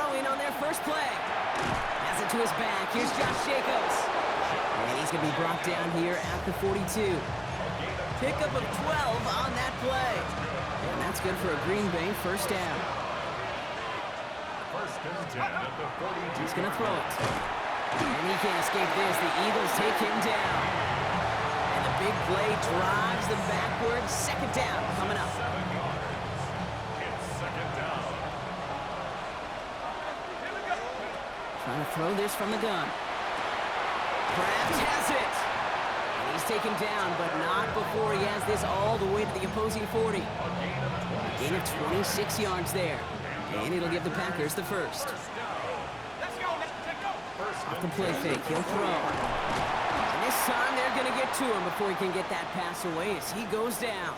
throwing on their first play. Has it to his back. Here's Josh Jacobs. And he's going to be brought down here at the 42. Pickup of 12 on that play. And that's good for a Green Bay first down. He's going to throw it. And he can't escape this. The Eagles take him down. And the big play drives them backwards. Second down coming up. Trying to throw this from the gun. Kraft has it. And he's taken down, but not before he has this all the way to the opposing 40. A gain of 26 yards there. And it'll give the Packers the first. Off the play fake, he'll throw. And this time they're going to get to him before he can get that pass away as he goes down.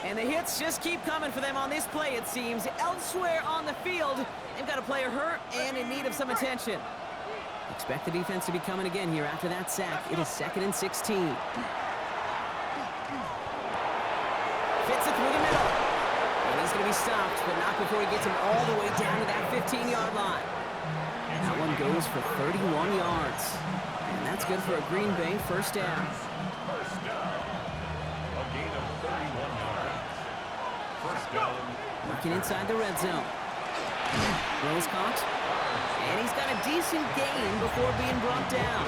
And the hits just keep coming for them on this play, it seems. Elsewhere on the field, they've got a player hurt and in need of some attention. Expect the defense to be coming again here after that sack. It is 2nd and 16. Fits it through the middle. And he's going to be stopped, but not before he gets him all the way down to that 15-yard line. That one goes for 31 yards. And that's good for a Green Bay first down. Working inside the red zone. Rose caught. And he's got a decent gain before being brought down.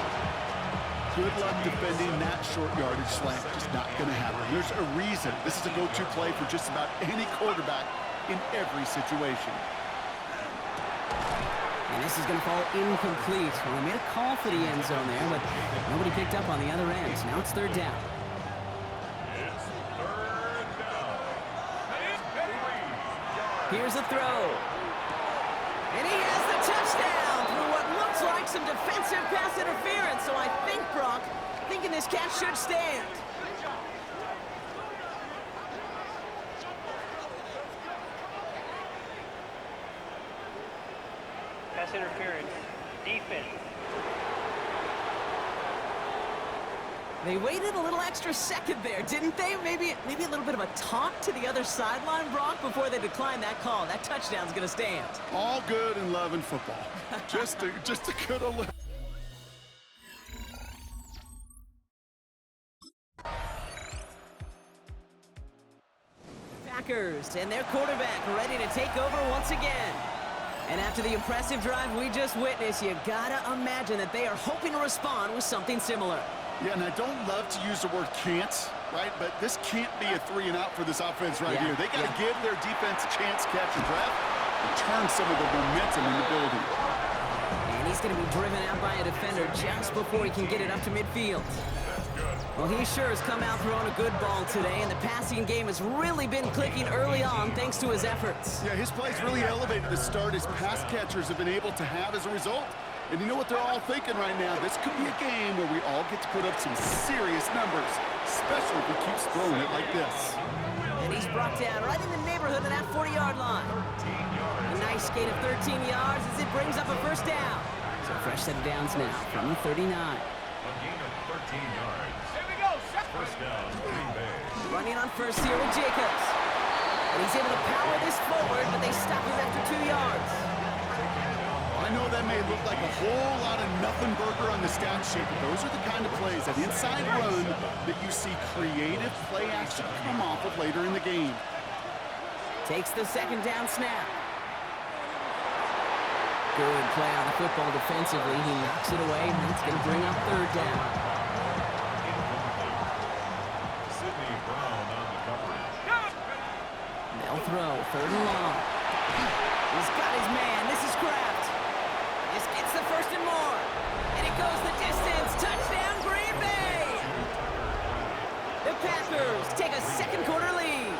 Good luck defending that short yardage slant. Just not going to happen. There's a reason. This is a go-to play for just about any quarterback in every situation. And this is going to fall incomplete. Well, they made a call for the end zone there, but nobody picked up on the other end. Now it's third down. Here's the throw. And he has the touchdown through what looks like some defensive pass interference. So I think, Brock, thinking this catch should stand. Pass interference. Defense. They waited a little extra second there, didn't they? Maybe a little bit of a talk to the other sideline, Brock, before they declined that call. That touchdown's going to stand. All good in love and football. just a good old... Packers and their quarterback ready to take over once again. And after the impressive drive we just witnessed, you gotta imagine that they are hoping to respond with something similar. Yeah, and I don't love to use the word can't, right? But this can't be a 3-and-out for this offense right here. They got to give their defense a chance to catch a draft and turn some of the momentum in the building. And he's going to be driven out by a defender just before he can get it up to midfield. Well, he sure has come out throwing a good ball today, and the passing game has really been clicking early on thanks to his efforts. Yeah, his play's really elevated the start his pass catchers have been able to have as a result. And you know what they're all thinking right now? This could be a game where we all get to put up some serious numbers, especially if he keeps throwing it like this. And he's brought down right in the neighborhood of that 40-yard line. A nice gain of 13 yards as it brings up a first down. So fresh set of downs now from the 39. A gain of 13 yards. Here we go. First down, Green Bay. Running on first here with Jacobs. And he's able to power this forward, but they stop him after 2 yards. I know that may look like a whole lot of nothing burger on the stat sheet, but those are the kind of plays, that inside run, that you see creative play action come off of later in the game. Takes the second down snap. Good play on the football defensively. He knocks it away, and that's going to bring up third down. Sidney Brown on the coverage. They'll throw, third and long. He's got his man. This is Kraft. This gets the first and more. And it goes the distance. Touchdown, Green Bay! The Packers take a second quarter lead.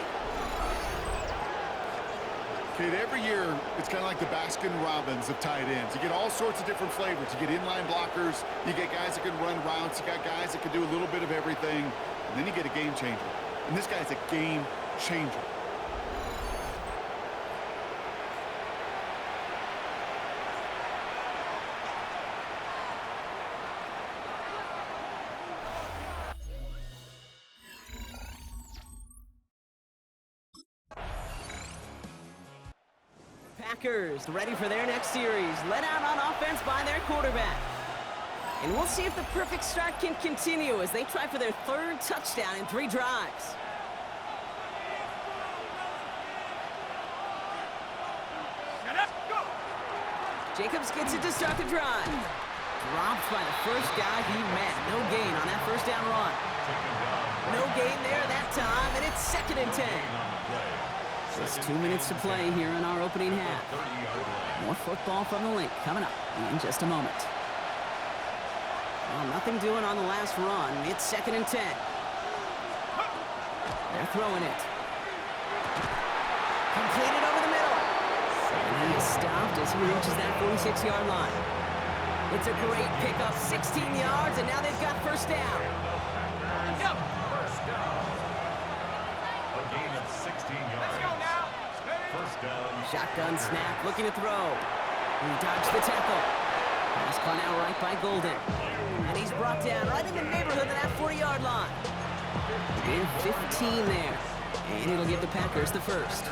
Kid, every year, it's kind of like the Baskin-Robbins of tight ends. You get all sorts of different flavors. You get inline blockers. You get guys that can run routes. You got guys that can do a little bit of everything. And then you get a game changer. And this guy's a game changer. Packers ready for their next series, led out on offense by their quarterback. And we'll see if the perfect start can continue as they try for their third touchdown in 3 drives. Jacobs gets it to start the drive. Dropped by the first guy he met. No gain on that first down run. No gain there that time, and it's 2nd and 10. Just 2 minutes to play here in our opening half. More football from the link coming up in just a moment. Well, nothing doing on the last run. It's 2nd and 10. They're throwing it. Completed over the middle. And he is stopped as he reaches that 46-yard line. It's a great pickup, 16 yards, and now they've got first down. Yep. First down. A gain of 16 yards. Let's go now. First down. Shotgun snap, looking to throw. He dodged the tackle. Pass caught out right by Golden. And he's brought down right in the neighborhood of that 40-yard line. Gain 15 there. And it'll give the Packers the first.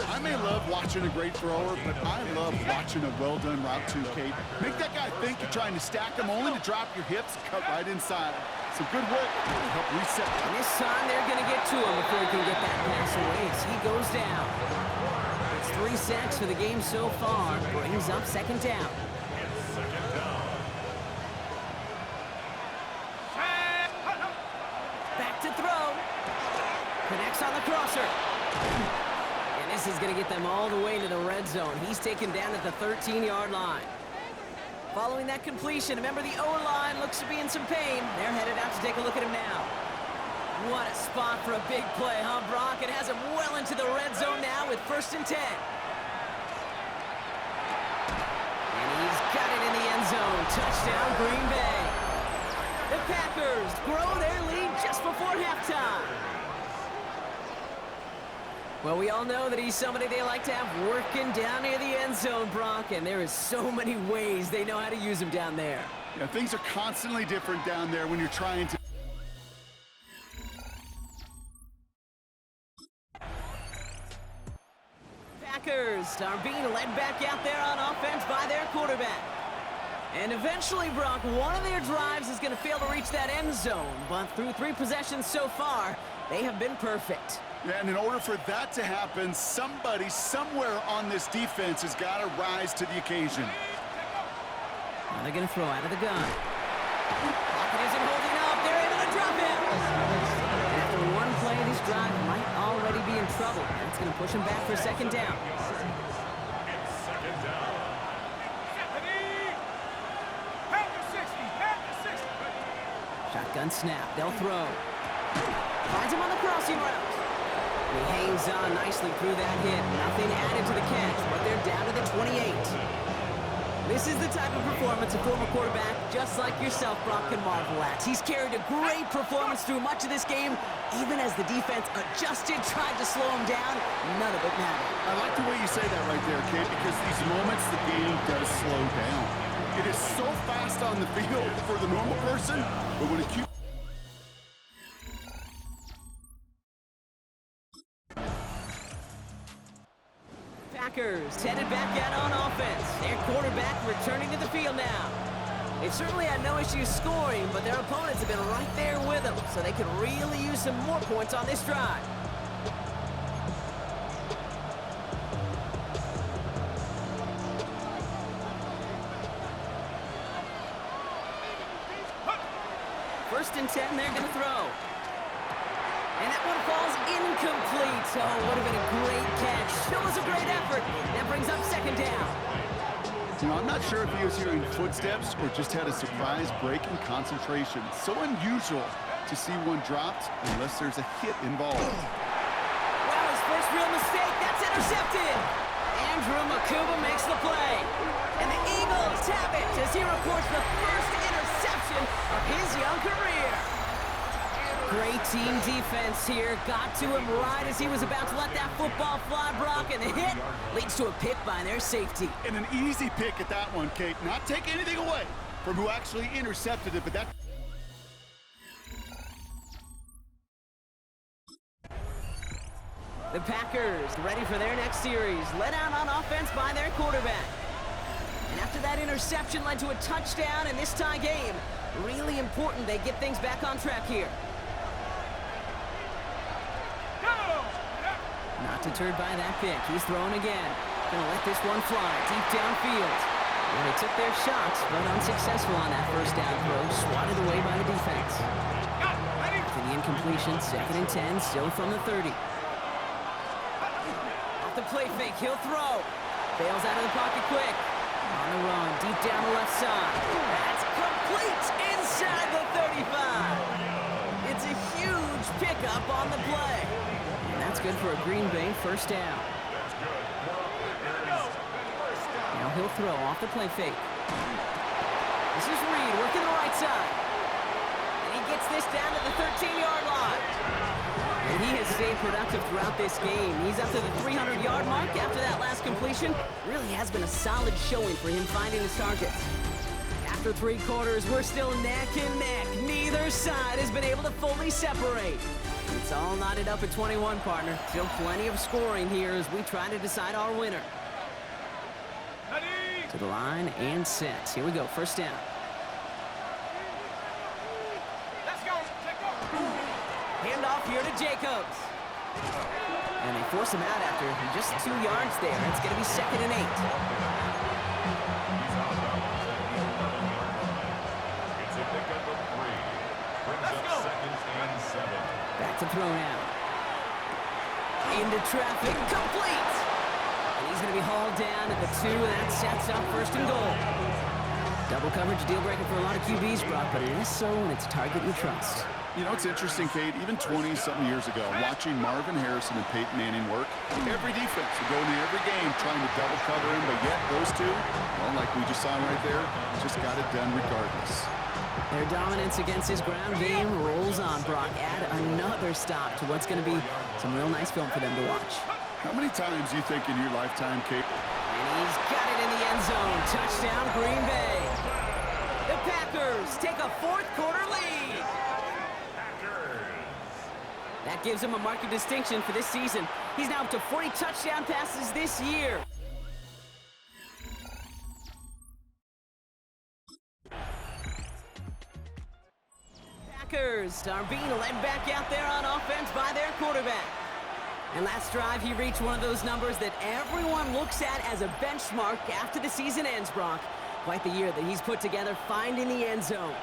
I may love watching a great thrower, but I love watching a well-done route too, Kate. Make that guy think you're trying to stack him, only to drop your hips and cut right inside. Some good work to help reset. And this time they're going to get to him before he can get that pass away as he goes down. It's 3 sacks for the game so far. Brings up 2nd down. Back to throw. Connects on the crosser. This is going to get them all the way into the red zone. He's taken down at the 13-yard line. Following that completion, remember the O-line looks to be in some pain. They're headed out to take a look at him now. What a spot for a big play, huh, Brock? It has him well into the red zone now with 1st and 10. And he's got it in the end zone. Touchdown, Green Bay. The Packers grow their lead just before halftime. Well, we all know that he's somebody they like to have working down near the end zone, Brock, and there is so many ways they know how to use him down there. Yeah, things are constantly different down there when you're trying to... Packers are being led back out there on offense by their quarterback. And eventually, Brock, one of their drives is going to fail to reach that end zone, but through 3 possessions so far, they have been perfect. Yeah, and in order for that to happen, somebody somewhere on this defense has got to rise to the occasion. Now they're going to throw out of the gun. Pocket isn't holding up. They're able to drop him. And after one play, this drive might already be in trouble. That's going to push him back for 2nd down. Shotgun snap. They'll throw. Finds him on the crossing route. He hangs on nicely through that hit. Nothing added to the catch, but they're down to the 28. This is the type of performance a former quarterback, just like yourself, Brock, can marvel at. He's carried a great performance through much of this game, even as the defense adjusted, tried to slow him down. None of it mattered. I like the way you say that right there, Kate, because these moments the game does slow down. It is so fast on the field for the normal person, but when it keeps... Packers headed back out on offense. Their quarterback returning to the field now. They've certainly had no issues scoring, but their opponents have been right there with them, so they could really use some more points on this drive. First and 10, they're going to throw. And that one falls incomplete. Oh, would have been a great catch. Still was a great effort. That brings up 2nd down. You know, I'm not sure if he was hearing footsteps or just had a surprise break in concentration. So unusual to see one dropped unless there's a hit involved. Well, his first real mistake. That's intercepted. Andrew Makuba makes the play. And the Eagles have it as he records the first interception of his young career. Great team defense here. Got to him right as he was about to let that football fly, Brock, and the hit leads to a pick by their safety. And an easy pick at that one, Kate. Not taking anything away from who actually intercepted it, but that... The Packers ready for their next series, led out on offense by their quarterback. And after that interception led to a touchdown in this tie game, really important they get things back on track here. Not deterred by that pick. He's throwing again. Gonna let this one fly deep downfield. Well, they took their shots, but unsuccessful on that first down throw, swatted away by the defense. For the incompletion, 2nd and 10, still from the 30. Off the play fake, he'll throw. Bails out of the pocket quick. On the run, deep down the left side. That's complete inside the 35. It's a huge pickup on the play. And that's good for a Green Bay first down. Now he'll throw off the play fake. This is Reed working the right side. And he gets this down to the 13-yard line. And he has stayed productive throughout this game. He's up to the 300-yard mark after that last completion. Really has been a solid showing for him finding his targets. After 3 quarters, we're still neck and neck. Neither side has been able to fully separate. It's all knotted up at 21, partner. Still plenty of scoring here as we try to decide our winner. To the line and set. Here we go, first down. Handoff here to Jacobs. And they force him out after just 2 yards there. It's going to be 2nd and 8. It's a pickup of 3. Brings up 2nd and 7. Back to throw now. Into traffic, complete. And he's going to be hauled down at the 2, and that sets up 1st and goal. Double coverage deal breaker for a lot of QBs, Brock, but it is so when it's a target you trust. You know, it's interesting, Kate, even 20-something years ago, watching Marvin Harrison and Peyton Manning work, every defense would go into every game trying to double cover him, but yet those two, well, like we just saw right there, just got it done regardless. Their dominance against his ground game rolls on, Brock. Add another stop to what's going to be some real nice film for them to watch. How many times do you think in your lifetime, Kate? And he's got it in the end zone. Touchdown, Green Bay. The Packers take a 4th quarter lead. That gives him a mark of distinction for this season. He's now up to 40 touchdown passes this year. Packers are being led back out there on offense by their quarterback. And last drive, he reached one of those numbers that everyone looks at as a benchmark after the season ends, Brock. Quite the year that he's put together, finding the end zone.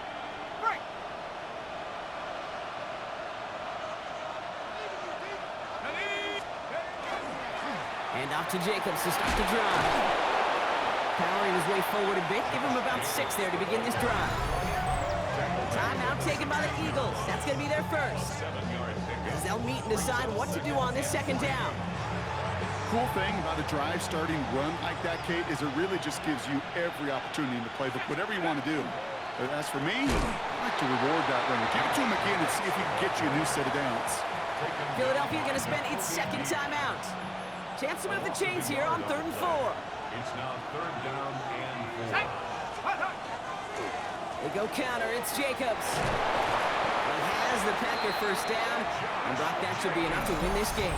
And off to Jacobs to start the drive. Powering his way forward a bit. Give him about 6 there to begin this drive. Timeout taken by the Eagles. That's going to be their first. As they'll meet and decide what to do on this 2nd down. Cool thing about a drive starting run like that, Kate, is it really just gives you every opportunity in the playbook, whatever you want to do. But as for me, I like to reward that runner. Give it to him again and see if he can get you a new set of downs. Philadelphia going to spend its 2nd timeout. Chance to move the chains here on 3rd and 4. It's now 3rd down and 4. They go counter. It's Jacobs. He has the Packer first down. And Brock, that should be enough to win this game.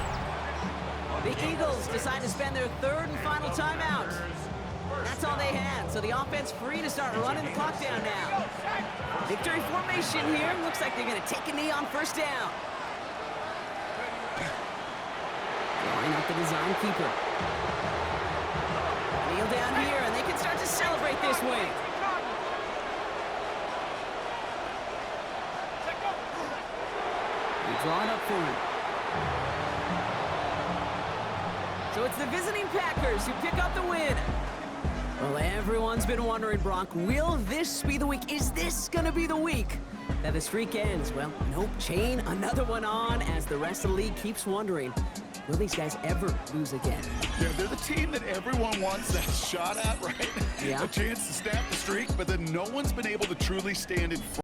The Eagles decide to spend their 3rd and final timeout. That's all they had. So the offense free to start running the clock down now. Victory formation here. Looks like they're going to take a knee on first down. Drawing up the design keeper. Kneel down here, and they can start to celebrate this win. They draw it up for him. So it's the visiting Packers who pick up the win. Well, everyone's been wondering, Brock, will this be the week? Is this going to be the week that the streak ends? Well, nope, chain another one on as the rest of the league keeps wondering, will these guys ever lose again? Yeah, they're the team that everyone wants that shot at, right? Yeah. A chance to snap the streak, but then no one's been able to truly stand in front.